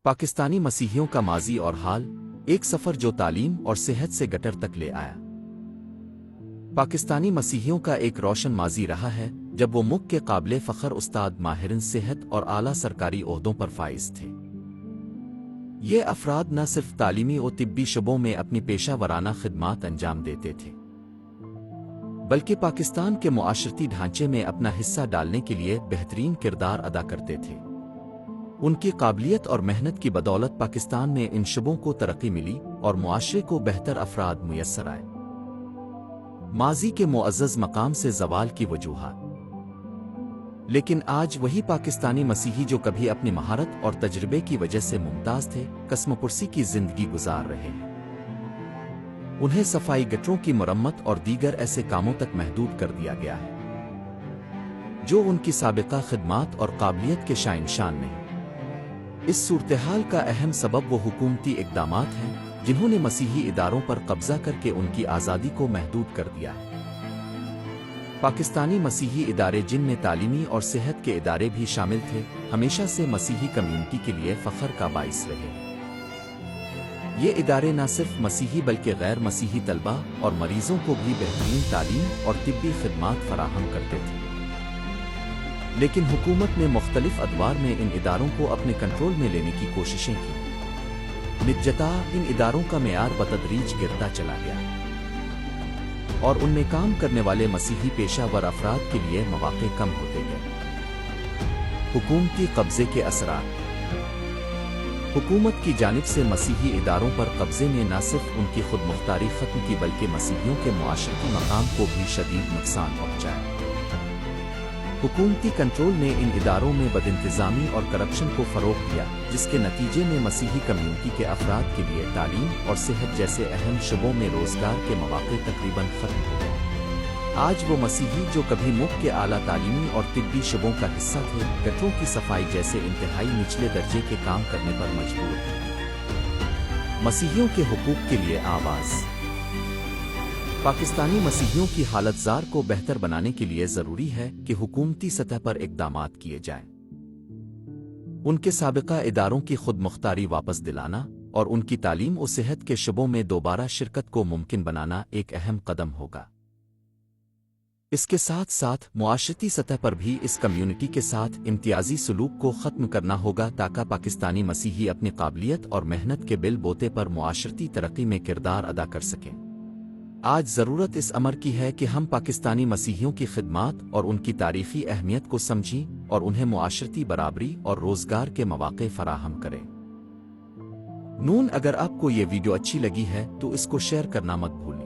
پاکستانی مسیحیوں کا ماضی اور حال، ایک سفر جو تعلیم اور صحت سے گٹر تک لے آیا۔ پاکستانی مسیحیوں کا ایک روشن ماضی رہا ہے جب وہ ملک کے قابل فخر استاد، ماہرین صحت اور اعلیٰ سرکاری عہدوں پر فائز تھے۔ یہ افراد نہ صرف تعلیمی و طبی شعبوں میں اپنی پیشہ ورانہ خدمات انجام دیتے تھے، بلکہ پاکستان کے معاشرتی ڈھانچے میں اپنا حصہ ڈالنے کے لیے بہترین کردار ادا کرتے تھے۔ ان کی قابلیت اور محنت کی بدولت پاکستان میں ان شعبوں کو ترقی ملی اور معاشرے کو بہتر افراد میسر آئے۔ ماضی کے معزز مقام سے زوال کی وجوہات۔ لیکن آج وہی پاکستانی مسیحی جو کبھی اپنی مہارت اور تجربے کی وجہ سے ممتاز تھے، قسم پرسی کی زندگی گزار رہے ہیں۔ انہیں صفائی گٹروں کی مرمت اور دیگر ایسے کاموں تک محدود کر دیا گیا ہے جو ان کی سابقہ خدمات اور قابلیت کے شائن شان نہیں۔ اس صورتحال کا اہم سبب وہ حکومتی اقدامات ہیں جنہوں نے مسیحی اداروں پر قبضہ کر کے ان کی آزادی کو محدود کر دیا ہے۔ پاکستانی مسیحی ادارے، جن میں تعلیمی اور صحت کے ادارے بھی شامل تھے، ہمیشہ سے مسیحی کمیونٹی کے لیے فخر کا باعث رہے۔ یہ ادارے نہ صرف مسیحی بلکہ غیر مسیحی طلباء اور مریضوں کو بھی بہترین تعلیم اور طبی خدمات فراہم کرتے تھے۔ لیکن حکومت نے مختلف ادوار میں ان اداروں کو اپنے کنٹرول میں لینے کی کوششیں کی۔ نتیجتاً ان اداروں کا معیار بتدریج گرتا چلا گیا اور ان میں کام کرنے والے مسیحی پیشہ ور افراد کے لیے مواقع کم ہوتے گئے۔ حکومتی قبضے کے اثرات۔ حکومت کی جانب سے مسیحی اداروں پر قبضے نے نہ صرف ان کی خود مختاری ختم کی بلکہ مسیحیوں کے معاشرتی مقام کو بھی شدید نقصان پہنچایا۔ حکومتی کنٹرول نے ان اداروں میں بدانتظامی اور کرپشن کو فروغ دیا، جس کے نتیجے میں مسیحی کمیونٹی کے افراد کے لیے تعلیم اور صحت جیسے اہم شعبوں میں روزگار کے مواقع تقریباً ختم ہو گئے۔ آج وہ مسیحی جو کبھی ملک کے اعلیٰ تعلیمی اور طبی شعبوں کا حصہ تھے، گٹروں کی صفائی جیسے انتہائی نچلے درجے کے کام کرنے پر مجبور ہیں۔ مسیحیوں کے حقوق کے لیے آواز۔ پاکستانی مسیحیوں کی حالت زار کو بہتر بنانے کے لیے ضروری ہے کہ حکومتی سطح پر اقدامات کیے جائیں۔ ان کے سابقہ اداروں کی خود مختاری واپس دلانا اور ان کی تعلیم و صحت کے شعبوں میں دوبارہ شرکت کو ممکن بنانا ایک اہم قدم ہوگا۔ اس کے ساتھ ساتھ معاشرتی سطح پر بھی اس کمیونٹی کے ساتھ امتیازی سلوک کو ختم کرنا ہوگا تاکہ پاکستانی مسیحی اپنی قابلیت اور محنت کے بل بوتے پر معاشرتی ترقی میں کردار ادا کر سکیں۔ آج ضرورت اس امر کی ہے کہ ہم پاکستانی مسیحیوں کی خدمات اور ان کی تاریخی اہمیت کو سمجھیں اور انہیں معاشرتی برابری اور روزگار کے مواقع فراہم کریں۔ اگر آپ کو یہ ویڈیو اچھی لگی ہے تو اس کو شیئر کرنا مت بھولیں۔